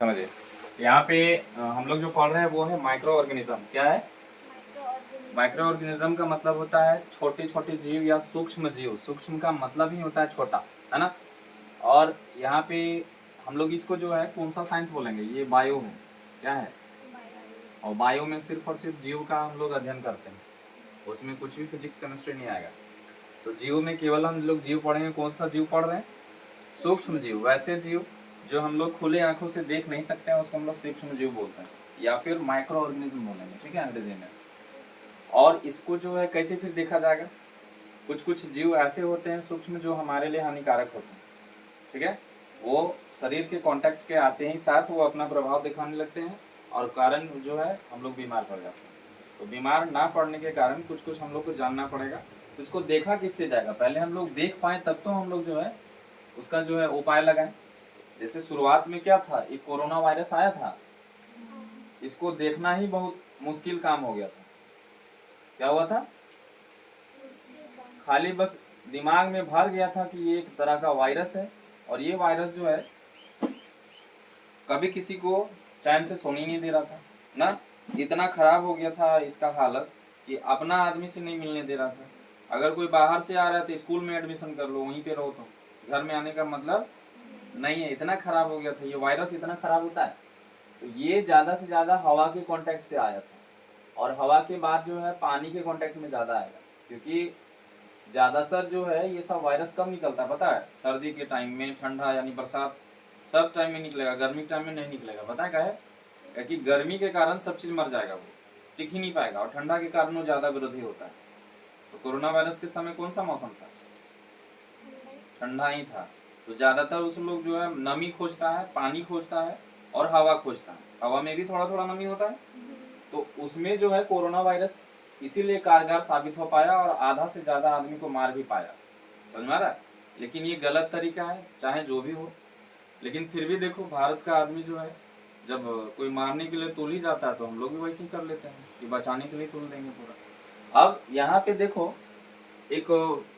समझिए। यहाँ पे हम लोग जो पढ़ रहे हैं वो है माइक्रो ऑर्गेनिज्म। क्या है? माइक्रो ऑर्गेनिज्म का मतलब होता है छोटे छोटे जीव या सूक्ष्म जीव। सूक्ष्म का मतलब ही होता है छोटा, है ना। और यहाँ पे हम लोग इसको जो है कौन सा साइंस बोलेंगे, ये बायो है। क्या है? और बायो में सिर्फ और सिर्फ जीव का हम लोग अध्ययन करते हैं, उसमें कुछ भी फिजिक्स केमिस्ट्री नहीं आएगा। तो जीव में केवल हम लोग जीव पढ़ेंगे। कौन सा जीव पढ़ रहे हैं? सूक्ष्म जीव। वैसे जीव जो हम लोग खुले आंखों से देख नहीं सकते हैं उसको हम लोग सूक्ष्म जीव बोलते हैं, या फिर माइक्रो ऑर्गेनिज्म बोलेंगे, ठीक है, अंग्रेजी में। और इसको जो है कैसे फिर देखा जाएगा? कुछ कुछ जीव ऐसे होते हैं सूक्ष्म जो हमारे लिए हानिकारक होते हैं, ठीक है। वो शरीर के कांटेक्ट के आते ही साथ वो अपना प्रभाव दिखाने लगते हैं और कारण जो है हम लोग बीमार पड़ जाते हैं। तो बीमार ना पड़ने के कारण कुछ कुछ हम लोग को जानना पड़ेगा। तो इसको देखा किससे जाएगा? पहले हम लोग देख पाए तब तो हम लोग जो है उसका जो है उपाय लगाएं। जैसे शुरुआत में क्या था, एक कोरोना वायरस आया था, इसको देखना ही बहुत मुश्किल काम हो गया था। क्या हुआ था? खाली बस दिमाग में भर गया था कि ये एक तरह का वायरस है, और ये वायरस जो है कभी किसी को चैन से सोने नहीं दे रहा था ना। इतना खराब हो गया था इसका हालत कि अपना आदमी से नहीं मिलने दे रहा था। अगर कोई बाहर से आ रहा है तो स्कूल में एडमिशन कर लो, वहीं पे रहो, तो घर में आने का मतलब नहीं है। इतना खराब हो गया था ये वायरस, इतना खराब होता है। तो ये ज्यादा से ज्यादा हवा के कांटेक्ट से आया था, और हवा के बाद जो है पानी के कांटेक्ट में ज्यादा आएगा, क्योंकि ज्यादातर जो है ये सब वायरस कब निकलता है पता है? सर्दी के टाइम में, ठंडा यानी बरसात, सब टाइम में निकलेगा, गर्मी के टाइम में नहीं निकलेगा। पता है क्या है? क्योंकि गर्मी के कारण सब चीज मर जाएगा, वो टिक ही नहीं पाएगा, और ठंडा के कारण वो ज्यादा विरोधी होता है। तो कोरोना वायरस के समय कौन सा मौसम था? ठंडा ही था। तो ज्यादातर उस लोग जो है नमी खोजता है, पानी खोजता है और हवा खोजता है। हवा में भी थोड़ा थोड़ा नमी होता है, तो उसमें जो है कोरोना वायरस इसीलिए कारगर साबित हो पाया और आधा से ज्यादा आदमी को मार भी पाया। समझ में आ रहा है? लेकिन ये गलत तरीका है, चाहे जो भी हो। लेकिन फिर भी देखो, भारत का आदमी जो है जब कोई मारने के लिए तोल ही जाता है तो हम लोग भी वैसे ही कर लेते हैं कि बचाने के लिए तोल देंगे पूरा। अब यहाँ पे देखो, एक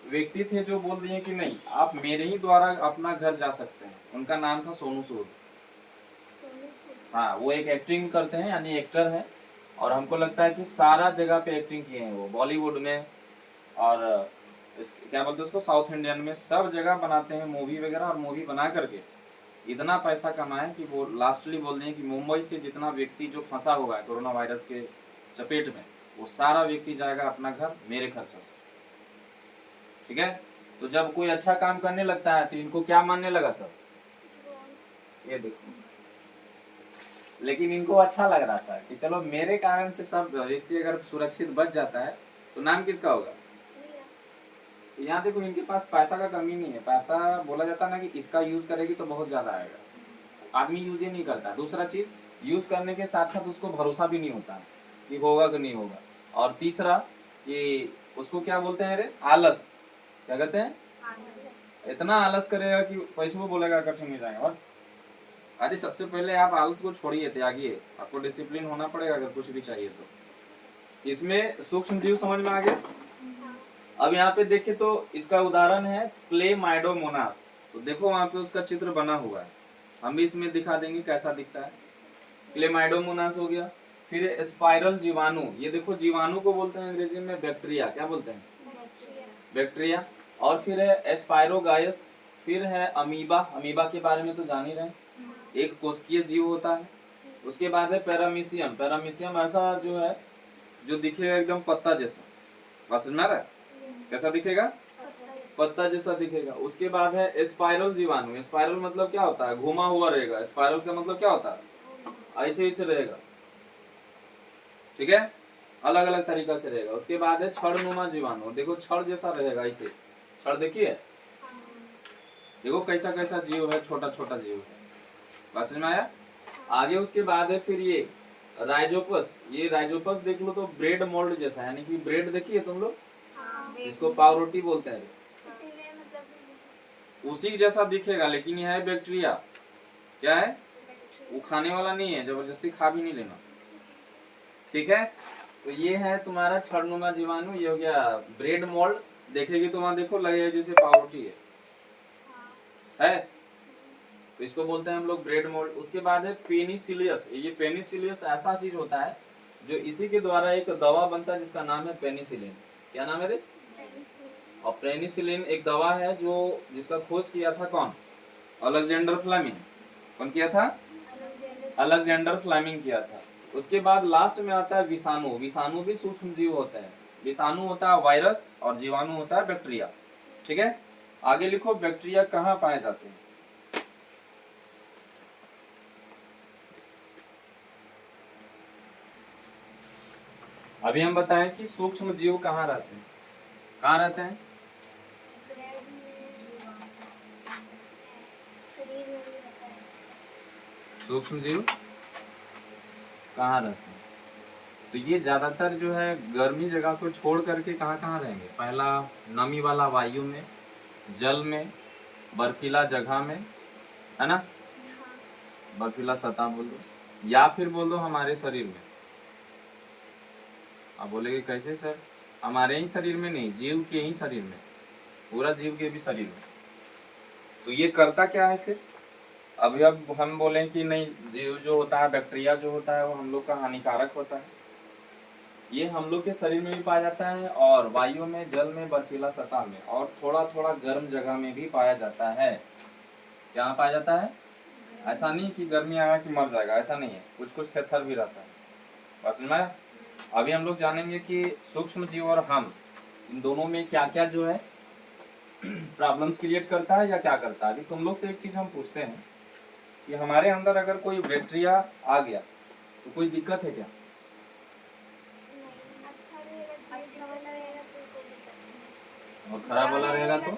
व्यक्ति थे जो बोल दिए कि नहीं, आप मेरे ही द्वारा अपना घर जा सकते हैं। उनका नाम था सोनू सूद। हाँ, वो एक एक्टिंग करते हैं, यानी एक्टर है। और हमको लगता है कि सारा जगह पे एक्टिंग किए हैं वो, बॉलीवुड में और क्या बोलते हैं उसको, साउथ इंडियन में, सब जगह बनाते हैं मूवी वगैरह। और मूवी बना करके इतना पैसा कमाए कि वो लास्टली बोल दें कि मुंबई से जितना व्यक्ति जो फंसा हुआ है कोरोना वायरस के चपेट में, वो सारा व्यक्ति जाएगा अपना घर मेरे खर्चा से, ठीक है। तो जब कोई अच्छा काम करने लगता है तो इनको क्या मानने लगा सब? ये देखो, लेकिन इनको अच्छा लग रहा था कि चलो मेरे कारण से सब व्यक्ति अगर सुरक्षित बच जाता है तो नाम किसका होगा? यहाँ देखो, इनके पास पैसा का कमी नहीं है। पैसा बोला जाता है ना कि इसका यूज करेगी तो बहुत ज्यादा आएगा, आदमी यूज ही नहीं करता। दूसरा चीज, यूज करने के साथ साथ उसको भरोसा भी नहीं होता कि होगा कि नहीं होगा। और तीसरा, कि उसको क्या बोलते हैं, अरे आलस, क्या कहते हैं, इतना आलस करेगा कि पैसे को बोलेगा कठिन नहीं जाएगा। और अरे सबसे पहले आप आलस को छोड़िए, त्यागिए। आपको डिसिप्लिन होना पड़ेगा अगर कुछ भी चाहिए तो। इसमें सूक्ष्म जीव समझ में आ गया। अब यहाँ पे देखे तो इसका उदाहरण है क्लेमाइडोमोनास। तो देखो वहां पे उसका चित्र बना हुआ है, हम भी इसमें दिखा देंगे कैसा दिखता है। क्लेमाइडोमोनास हो गया। फिर स्पाइरल जीवाणु, ये देखो जीवाणु को बोलते हैं अंग्रेजी में बैक्टीरिया। क्या बोलते हैं? बैक्टीरिया। और फिर है एस्पायरोगायस। फिर है अमीबा। अमीबा के बारे में तो जान ही रहे, एक कोशिकीय जीव होता है। उसके बाद है पैरामीशियम। पैरामीशियम ऐसा जो है जो दिखेगा एकदम पत्ता जैसा। बात समझ में आ रहा है? कैसा दिखेगा? पत्ता जैसा दिखेगा। उसके बाद है स्पाइरल जीवाणु। स्पाइरल मतलब क्या होता है? घुमा हुआ रहेगा। स्पाइरल का मतलब क्या होता है? ऐसे ऐसे रहेगा, ठीक है, अलग अलग तरीका से रहेगा। उसके बाद है छड़नुमा जीवाणु। देखो छड़ जैसा रहेगा, ऐसे छड़ देखिए, देखो कैसा कैसा जीव है, छोटा छोटा जीव है। बात समझ में आया? आगे उसके बाद है फिर ये राइजोपस। ये राइजोपस देख लो तो ब्रेड मोल्ड जैसा, यानी कि ब्रेड देखिए तुम लोग, जिसको पाव रोटी बोलते हैं, उसी जैसा दिखेगा। लेकिन यह है बैक्टीरिया। क्या है? वो खाने वाला नहीं है, जबरदस्ती खा भी नहीं लेना, ठीक है। तो ये है तुम्हारा छड़नुमा जीवाणु। ये हो गया ब्रेड मोल्ड। देखेगी तो वहां देखो लगेगा जैसे पाव रोटी है। तो इसको बोलते हैं हम लोग ब्रेड मोल्ड। उसके बाद है पेनिसिलियस। ये पेनिसिलियस ऐसा चीज होता है जो इसी के द्वारा एक दवा बनता है जिसका नाम है पेनिसिलिन। क्या नाम है रे? और पेनिसिलिन एक दवा है जो जिसका खोज किया था कौन? Alexander Fleming. कौन किया था? अलेक्जेंडर फ्लेमिंग किया था। उसके बाद लास्ट में आता है विषाणु। विषाणु भी सूक्ष्म जीव होते हैं। विषाणु होता है वायरस और जीवाणु होता है बैक्टीरिया। ठीक है, आगे लिखो बैक्टीरिया कहाँ पाए जाते हैं। अभी हम बताएं कि सूक्ष्म जीव कहाँ रहते हैं। कहाँ रहते हैं? सूक्ष्म जीव कहाँ रहते हैं? तो ये ज्यादातर जो है गर्मी जगह को छोड़ करके कहाँ कहाँ रहेंगे? पहला नमी वाला वायु में, जल में, बर्फीला जगह में, है ना? बर्फीला सतह बोल दो, या फिर बोल दो हमारे शरीर में। आप बोलेगे कैसे सर? हमारे ही शरीर में नहीं, जीव के ही शरीर में, पूरा जीव के भी शरीर में। तो ये करता क्या है फिर? अभी अब हम बोलें कि नहीं, जीव जो होता है, बैक्टीरिया जो होता है वो हम लोग का हानिकारक होता है। ये हम लोग के शरीर में भी पाया जाता है और वायु में, जल में, बर्फीला सतह में और थोड़ा थोड़ा गर्म जगह में भी पाया जाता है। क्या पाया जाता है? ऐसा नहीं कि गर्मी आया कि मर जाएगा, ऐसा नहीं है, कुछ कुछ थेथर भी रहता है। बात समझ में आया? अभी हम लोग जानेंगे कि सूक्ष्म जीव और हम, इन दोनों में क्या क्या जो है प्रॉब्लम्स क्रिएट करता है या क्या करता है। अभी तुम लोग से एक चीज हम पूछते हैं कि हमारे अंदर अगर कोई बैक्टीरिया आ गया तो कोई दिक्कत है क्या? और खराब वाला रहेगा तो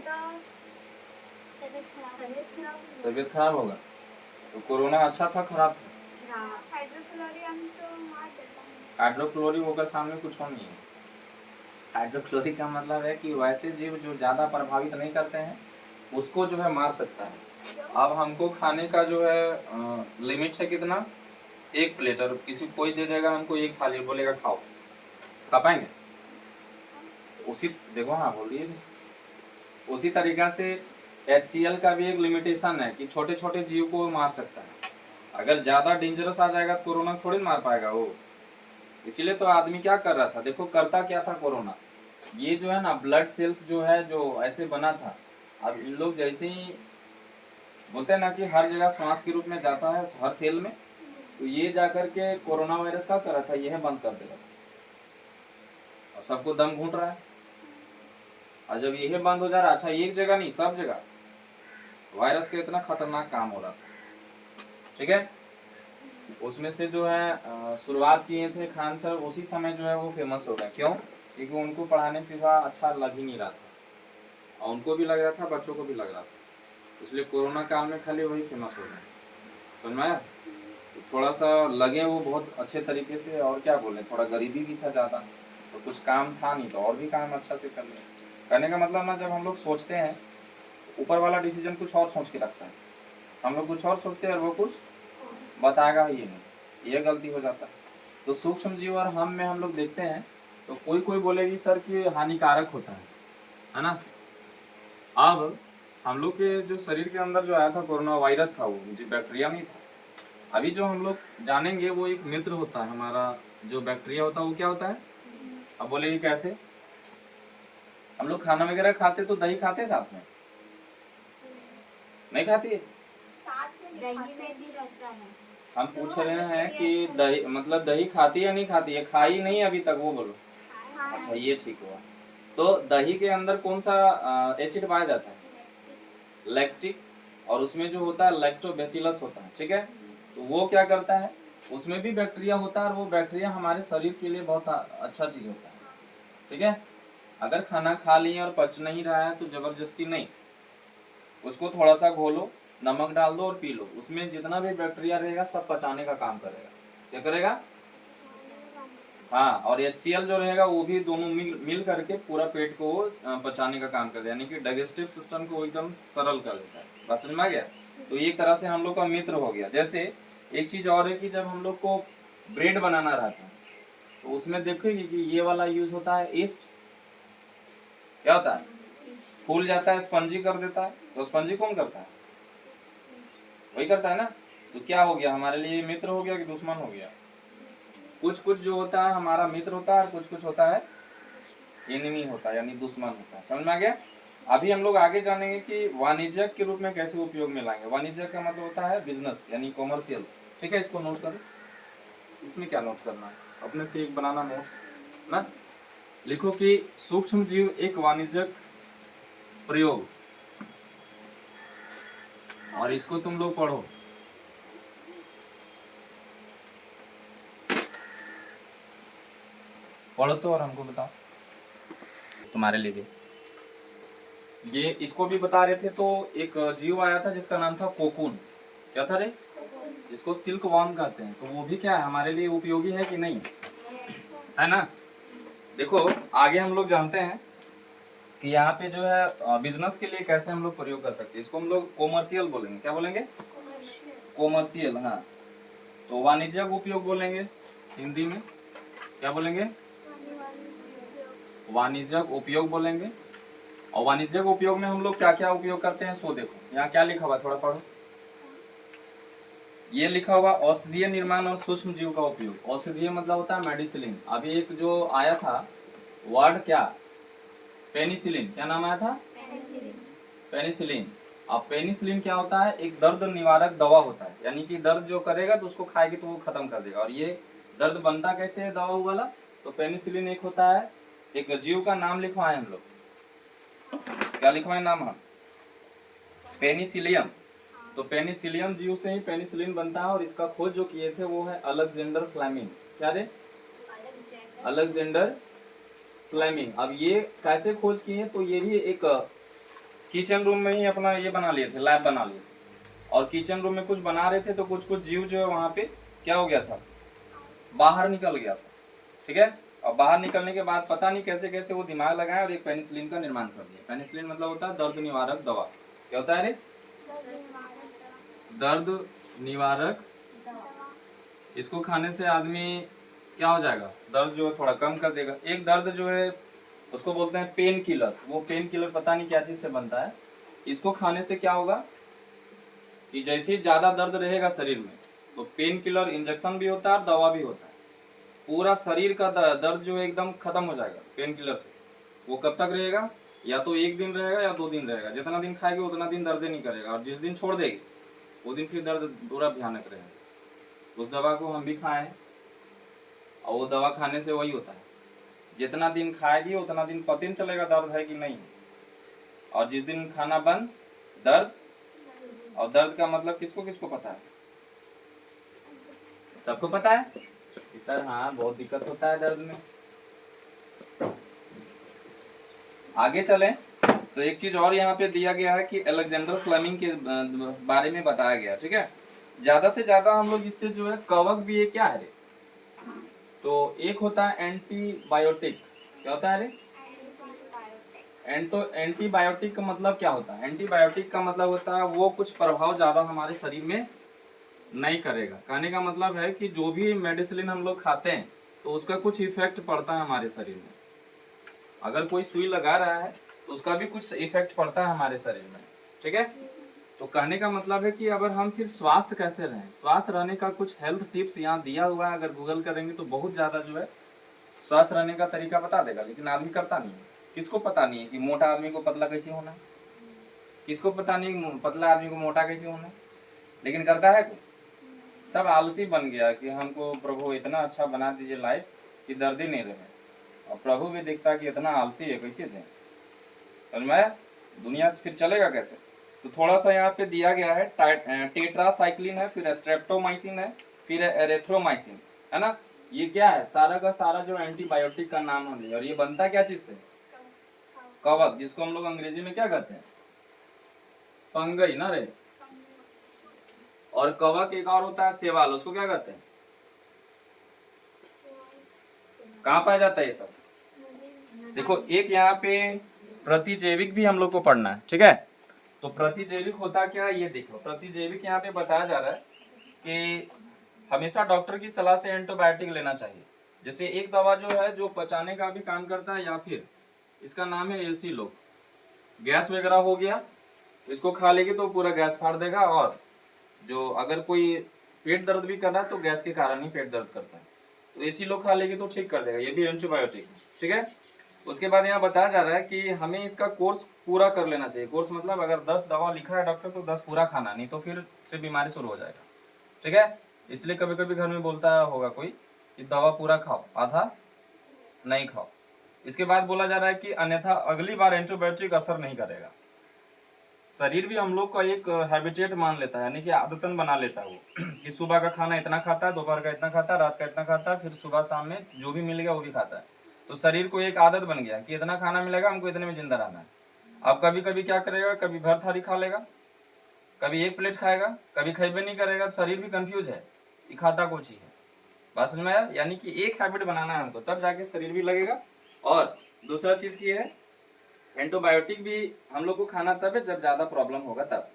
तबीयत खराब होगा। तो कोरोना अच्छा था खराब था? हाइड्रोक्लोरिक होकर सामने कुछ हो नहीं है। हाइड्रोक्लोरिक का मतलब है कि वैसे जीव जो ज्यादा प्रभावित नहीं करते हैं उसको जो है मार सकता है। अब हमको खाने का जो है लिमिट है कितना? 1 प्लेट, और किसी कोई दे देगा हमको 1 थाली, बोलेगा खाओ, खा पाएंगे? उसी देखो, हाँ बोल रही है, उसी तरीका से HCl का भी एक लिमिटेशन है कि छोटे छोटे जीव को मार सकता है। अगर ज्यादा डेंजरस आ जाएगा तो कोरोना थोड़ी मार पाएगा वो। इसीलिए तो आदमी क्या कर रहा था, देखो करता क्या था कोरोना, ये जो है ना ब्लड सेल्स जो है जो ऐसे बना था। अब इन लोग जैसे ही बोलते हैं ना कि हर जगह श्वास के रूप में जाता है हर सेल में, तो ये जाकर के कोरोना वायरस क्या कर रहा था, यह बंद कर देगा और सबको दम घूट रहा है। और जब यह बंद हो जा रहा, अच्छा एक जगह नहीं सब जगह, वायरस का इतना खतरनाक काम हो रहा था। ठीक है, उसमें से जो है शुरुआत किए थे खान सर, उसी समय जो है वो फेमस हो गया। क्यों? क्योंकि उनको पढ़ाने से अच्छा लग ही नहीं रहा था और उनको भी लग रहा था, बच्चों को भी लग रहा था, इसलिए कोरोना काल में खाली वही फेमस हो गए। समझ में आया? तो थोड़ा सा लगे वो बहुत अच्छे तरीके से, और क्या बोले, थोड़ा गरीबी भी था ज़्यादा, तो कुछ काम था नहीं तो और भी काम अच्छा से कर ले। कहने का मतलब ना, जब हम लोग सोचते हैं ऊपर वाला डिसीजन कुछ और सोच के रखता है, हम लोग कुछ और सोचते हैं और वो कुछ बताएगा ही नहीं, ये गलती हो जाता है। तो सूक्ष्म जीव और हम में हम लोग देखते हैं तो कोई कोई बोलेगी सर कि हानिकारक होता है ना। अब हम लोग के जो शरीर के अंदर जो आया था कोरोना वायरस था, वो जो बैक्टीरिया नहीं था। अभी जो हम लोग जानेंगे वो एक मित्र होता है हमारा, जो बैक्टीरिया होता है वो क्या होता है। अब बोलेगी कैसे? हम लोग खाना वगैरह खाते तो दही खाते साथ में, नहीं खाती है? दही में भी रहता है। हम पूछ रहे हैं कि दही मतलब दही खाती है नहीं खाती है? खाई नहीं अभी तक, वो बोलो। अच्छा ये ठीक हुआ। तो दही के अंदर कौन सा एसिड पाया जाता है? लैक्टिक, और उसमें जो होता है लैक्टोबैसिलस होता है। ठीक है, तो वो क्या करता है, उसमें भी बैक्टीरिया होता है और वो बैक्टीरिया हमारे शरीर के लिए बहुत अच्छा चीज होता है। ठीक है, अगर खाना खा लिए और पच नहीं रहा है तो जबरदस्ती नहीं, उसको थोड़ा सा घोलो, नमक डाल दो और पी लो, उसमें जितना भी बैक्टीरिया रहेगा सब पचाने का काम करेगा। क्या करेगा? हाँ, और HCl जो रहेगा वो भी दोनों मिल करके पूरा पेट को पचाने का काम करता है, यानी कि डाइजेस्टिव सिस्टम को एकदम सरल कर देता है। बात समझ में आ गया? तो एक तरह से हम लोग का मित्र हो गया। जैसे एक चीज और है कि जब हम लोग को ब्रेड बनाना रहता है तो उसमें देखेंगे कि ये वाला यूज होता है ईस्ट। क्या होता है? फूल जाता है, स्पंजी कर देता है। तो स्पंजी कौन करता है? वही करता है ना। तो क्या हो गया, हमारे लिए मित्र हो गया कि दुश्मन हो गया? कुछ कुछ जो होता है हमारा मित्र होता है और कुछ कुछ होता है एनिमी होता है, यानी दुश्मन होता है। समझ में आ गया? अभी हम लोग आगे जानेंगे कि वाणिज्यिक के रूप में कैसे उपयोग में लाएंगे। वाणिज्यिक का मतलब होता है बिजनेस, यानी कॉमर्शियल। ठीक है, इसको नोट करो। इसमें क्या नोट करना है, अपने से एक बनाना नोट्स ना। लिखो कि सूक्ष्म जीव एक वाणिज्यिक प्रयोग, और इसको तुम लोग पढ़ो। पढ़ो तो और हमको बताओ, तुम्हारे लिए भी। ये इसको भी बता रहे थे। तो एक जीव आया था जिसका नाम था कोकून। क्या था रे? जिसको सिल्क वॉर्म कहते हैं। तो वो भी क्या है, हमारे लिए उपयोगी है कि नहीं, है ना? देखो आगे हम लोग जानते हैं कि यहाँ पे जो है बिजनेस के लिए कैसे हम लोग प्रयोग कर सकते हैं। इसको हम लोग कॉमर्शियल बोलेंगे। क्या बोलेंगे? कॉमर्शियल। हाँ, तो वाणिज्यिक उपयोग बोलेंगे हिंदी में। क्या बोलेंगे? वाणिज्यिक उपयोग बोलेंगे। और वाणिज्यिक उपयोग में हम लोग क्या क्या उपयोग करते हैं सो देखो, यहाँ क्या लिखा हुआ, थोड़ा पढ़ो। ये लिखा हुआ औषधीय निर्माण और सूक्ष्म जीव का उपयोग। औषधीय मतलब होता है मेडिसिलिन। अभी एक जो आया था वर्ड, क्या? पेनिसिलिन। क्या नाम आया था? पेनिसिलिन। अब पेनिसिलिन क्या होता है? एक दर्द निवारक दवा होता है, यानी कि दर्द जो करेगा तो उसको खाएगी तो वो खत्म कर देगा। और ये दर्द बनता कैसे है दवा वाला? तो पेनिसिलिन एक होता है, एक जीव का नाम लिखवाए हम लोग। क्या लिखवाए नाम हम? पेनिसिलियम। तो पेनिसिलियम जीव से ही पेनिसिलिन बनता है। और इसका खोज जो किए थे वो है अलेक्जेंडर फ्लेमिंग। क्या थे? Alexander Fleming. अब ये कैसे खोज किए? तो ये भी एक किचन रूम में ही अपना ये बना लिए थे, लैब बना लिए थे। और किचन रूम में कुछ बना रहे थे तो कुछ कुछ जीव जो है वहां पे क्या हो गया था, बाहर निकल गया था। ठीक है, और बाहर निकलने के बाद पता नहीं कैसे कैसे वो दिमाग लगाया और एक पेनिसिलिन का निर्माण कर दिया। पेनिसिलिन मतलब होता है दर्द निवारक दवा। क्या होता है रे? दर्द निवारक। इसको खाने से आदमी क्या हो जाएगा, दर्द जो है थोड़ा कम कर देगा। एक दर्द जो है उसको बोलते हैं पेन किलर। वो पेन किलर पता नहीं क्या चीज से बनता है। इसको खाने से क्या होगा कि जैसे ही ज्यादा दर्द रहेगा शरीर में तो पेन किलर इंजेक्शन भी होता है और दवा भी होता है। पूरा शरीर का दर्द जो है एकदम खत्म हो जाएगा पेन किलर से। वो कब तक रहेगा? या तो एक दिन रहेगा या 2 दिन रहेगा। जितना दिन खाएगी उतना दिन दर्द नहीं करेगा, और जिस दिन छोड़ देगी वो दिन फिर दर्द पूरा भयानक रहेगा। उस दवा को हम भी खाएं, और वो दवा खाने से वही होता है, जितना दिन खाएगी उतना दिन पता नहीं चलेगा दर्द है कि नहीं। और जिस दिन खाना बंद, दर्द। और दर्द का मतलब किसको किसको पता है? सबको पता है कि सर हाँ बहुत दिक्कत होता है दर्द में। आगे चलें तो एक चीज और यहाँ पे दिया गया है कि अलेक्जेंडर फ्लेमिंग के बारे में बताया गया। ठीक है, ज्यादा से ज्यादा हम लोग इससे जो है कवक भी है क्या है रे? तो एक होता है एंटीबायोटिक। क्या होता है रे? एंटीबायोटिक का मतलब क्या होता है? एंटीबायोटिक का मतलब होता है वो कुछ प्रभाव ज्यादा हमारे शरीर में नहीं करेगा। कहने का मतलब है कि जो भी मेडिसिन हम लोग खाते हैं तो उसका कुछ इफेक्ट पड़ता है हमारे शरीर में। अगर कोई सुई लगा रहा है तो उसका भी कुछ इफेक्ट पड़ता है हमारे शरीर में। ठीक है, तो कहने का मतलब है कि अगर हम फिर स्वास्थ्य कैसे रहें, स्वास्थ्य रहने का कुछ हेल्थ टिप्स यहाँ दिया हुआ है। अगर गूगल करेंगे तो बहुत ज्यादा जो है स्वास्थ्य रहने का तरीका बता देगा, लेकिन आदमी करता नहीं है। किसको पता नहीं है कि मोटा आदमी को पतला कैसे होना है? किसको पता नहीं है पतला आदमी को मोटा कैसे होना है? लेकिन करता है कोई? सब आलसी बन गया कि हमको प्रभु इतना अच्छा बना दीजिए लाइफ कि दर्द ही नहीं रहे। और प्रभु भी देखता है कि इतना आलसी है, कैसे थे? समझ में आया? दुनिया फिर चलेगा कैसे? तो थोड़ा सा यहाँ पे दिया गया है, टेट्रासाइक्लिन है, फिर स्ट्रेप्टोमाइसिन है, फिर एरिथ्रोमाइसिन, है ना। ये क्या है? सारा का सारा जो एंटीबायोटिक का नाम है। और ये बनता क्या चीज से? कवक, जिसको हम लोग अंग्रेजी में क्या कहते हैं? फंगई ना रे। और कवक एक और होता है सेवाल, उसको क्या कहते हैं? कहाँ पाया जाता है ये सब? देखो एक यहाँ पे प्रतिजैविक भी हम लोग को पढ़ना है। ठीक है, तो प्रतिजैविक होता क्या है ये देखो। प्रतिजैविक यहाँ पे बताया जा रहा है कि हमेशा डॉक्टर की सलाह से एंटीबायोटिक लेना चाहिए। जैसे एक दवा जो है जो पचाने का भी काम करता है, या फिर इसका नाम है एसी लोग। गैस वगैरह हो गया इसको खा लेगी तो पूरा गैस फाड़ देगा और जो अगर कोई पेट दर्द भी कर रहा है तो गैस के कारण ही पेट दर्द करता है, तो एसी लोग खा लेगी तो ठीक कर देगा, ये भी एंटीबायोटिक है। ठीक है, उसके बाद यहाँ बताया जा रहा है कि हमें इसका कोर्स पूरा कर लेना चाहिए। कोर्स मतलब अगर 10 दवा लिखा है डॉक्टर तो 10 पूरा खाना, नहीं तो फिर से बीमारी शुरू हो जाएगा। ठीक है, इसलिए कभी कभी घर में बोलता होगा कोई कि दवा पूरा खाओ, आधा नहीं खाओ। इसके बाद बोला जा रहा है कि अन्यथा अगली बार एंटीबायोटिक असर नहीं करेगा। शरीर भी हम लोग का एक हैबिटेट मान लेता है, यानी कि आदतन बना लेता है वो कि सुबह का खाना इतना खाता है, दोपहर का इतना खाता है, रात का इतना खाता है, फिर सुबह शाम में जो भी मिलेगा वो भी खाता है। तो शरीर को एक आदत बन गया कि इतना खाना मिलेगा, हमको इतने में जिंदा रहना है। अब कभी कभी क्या करेगा, कभी भर थाली खा लेगा, कभी एक प्लेट खाएगा, कभी खाइबे नहीं करेगा, तो शरीर भी कंफ्यूज है कि खाता कौन चीज है। बात समझ में आया? यानी कि एक हैबिट बनाना है हमको, तब जाके शरीर भी लगेगा। और दूसरा चीज की है, एंटीबायोटिक भी हम लोग को खाना तब है जब ज्यादा प्रॉब्लम होगा तब।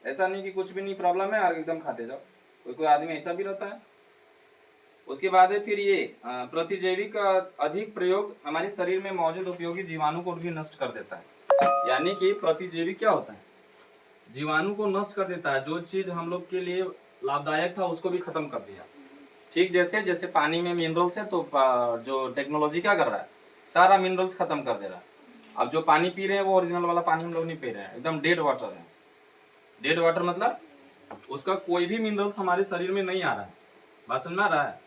ऐसा नहीं कि कुछ भी नहीं प्रॉब्लम है और एकदम खाते जाओ, कोई कोई आदमी ऐसा भी रहता है। उसके बाद है फिर ये प्रतिजैविक का अधिक प्रयोग हमारे शरीर में मौजूद उपयोगी जीवाणु को भी नष्ट कर देता है। यानी कि प्रतिजैविक क्या होता है, जीवाणु को नष्ट कर देता है। जो चीज हम लोग के लिए लाभदायक था उसको भी खत्म कर दिया। ठीक जैसे जैसे पानी में मिनरल्स है तो जो टेक्नोलॉजी क्या कर रहा है, सारा मिनरल्स खत्म कर दे रहा है। अब जो पानी पी रहे हैं वो ओरिजिनल वाला पानी हम लोग नहीं पी रहे हैं, एकदम डेड वाटर है। डेड वाटर मतलब उसका कोई भी मिनरल्स हमारे शरीर में नहीं आ रहा है। बात समझ में आ रहा है?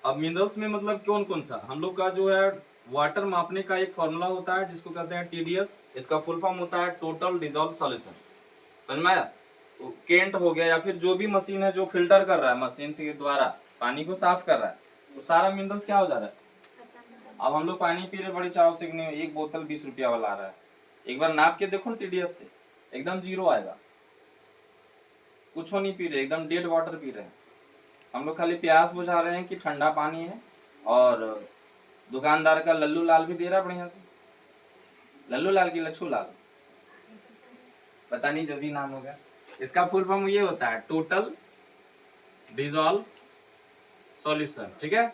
अब मिनरल्स में मतलब कौन कौन सा, हम लोग का जो है वाटर मापने का एक फॉर्मूला होता है जिसको कहते हैं TDS। इसका फुल फॉर्म होता है टोटल डिजॉल्व सॉल्यूशन। समझ में आया? तो केंट हो गया या फिर जो भी मशीन है जो फिल्टर कर रहा है, मशीन के द्वारा पानी को साफ कर रहा है, तो सारा मिनरल्स क्या हो जा रहा है। अब हम लोग पानी पी रहे बड़ी चाव से, एक बोतल 20 रुपया वाला आ रहा है, एक बार नाप के देखो TDS से एकदम जीरो आएगा। कुछ नहीं पी रहे, एकदम डेड वाटर पी रहे हैं हम लोग। खाली प्यास बुझा रहे हैं कि ठंडा पानी है, और दुकानदार का लल्लू लाल भी दे रहा है बढ़िया से। लल्लू लाल की लच्छू लाल, पता नहीं जो भी नाम होगा। इसका फुल फॉर्म ये होता है टोटल डिजॉल्व सॉल्यूशन। ठीक है,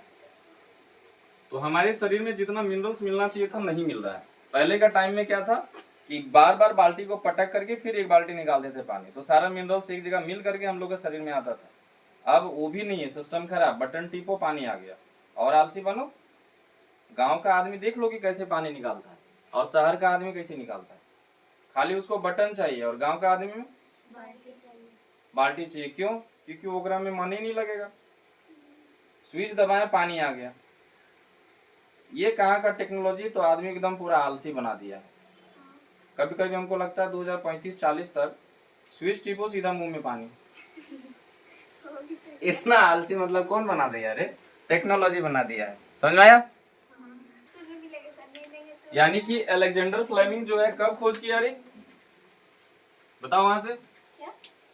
तो हमारे शरीर में जितना मिनरल्स मिलना चाहिए था नहीं मिल रहा है। पहले का टाइम में क्या था कि बार बार बाल्टी को पटक करके फिर एक बाल्टी निकाल देते पानी, तो सारा मिनरल्स एक जगह मिल करके हम लोग के शरीर में आता था। अब वो भी नहीं है, सिस्टम खराब, बटन टिपो पानी आ गया। और आलसी बनो, गांव का आदमी देख लो कि कैसे पानी निकालता है, और शहर का आदमी कैसे निकालता है। खाली उसको बटन चाहिए, और गांव का आदमी में बाल्टी चाहिए। क्यों? क्योंकि ओकरा में मन ही नहीं लगेगा, स्विच दबाए पानी आ गया। ये कहाँ का टेक्नोलॉजी, तो आदमी एकदम पूरा आलसी बना दिया है। कभी कभी हमको लगता है 2035-40 तक स्विच टिपो सीधा मुंह में पानी। इतना आलसी मतलब कौन बना दिया रे, टेक्नोलॉजी बना दिया है। समझ में आया? यानी कि अलेक्जेंडर फ्लेमिंग जो है कब खोज किया रे, बताओ वहां से।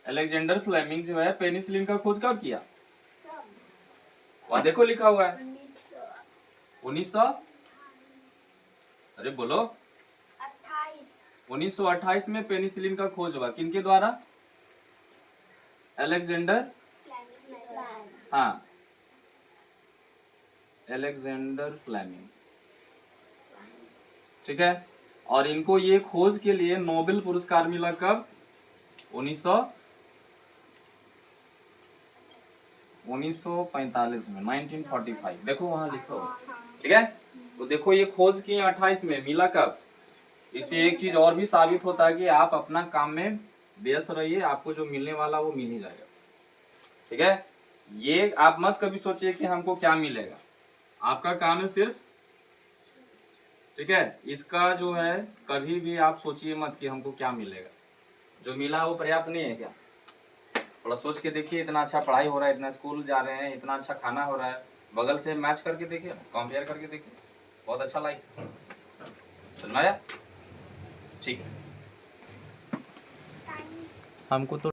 अलेक्जेंडर फ्लेमिंग जो है पेनिसिलिन का खोज कब किया? वहां देखो लिखा हुआ है 1900, अरे बोलो 1928 में पेनिसिलिन का खोज हुआ। किनके द्वारा? अलेक्जेंडर, हाँ अलेक्जेंडर फ्लेमिंग। ठीक है, और इनको ये खोज के लिए नोबेल पुरस्कार मिला कब? 1945 में, 1945। देखो वहां लिखा हुआ। ठीक है, तो देखो ये खोज की 28 में, मिला कब? इससे एक चीज और भी साबित होता है कि आप अपना काम में व्यस्त रहिए, आपको जो मिलने वाला वो मिल ही जाएगा। ठीक है, ये आप मत कभी सोचिए कि हमको क्या मिलेगा, आपका काम है सिर्फ। ठीक है, इसका जो है कभी भी आप सोचिए मत कि हमको क्या मिलेगा, जो मिला वो पर्याप्त नहीं है क्या? थोड़ा सोच के देखिए, इतना अच्छा पढ़ाई हो रहा है, इतना स्कूल जा रहे हैं, इतना अच्छा खाना हो रहा है, बगल से मैच करके देखिए, कंपेयर करके देखिए, बहुत अच्छा लाइफ। समझ में आया? ठीक, हमको तो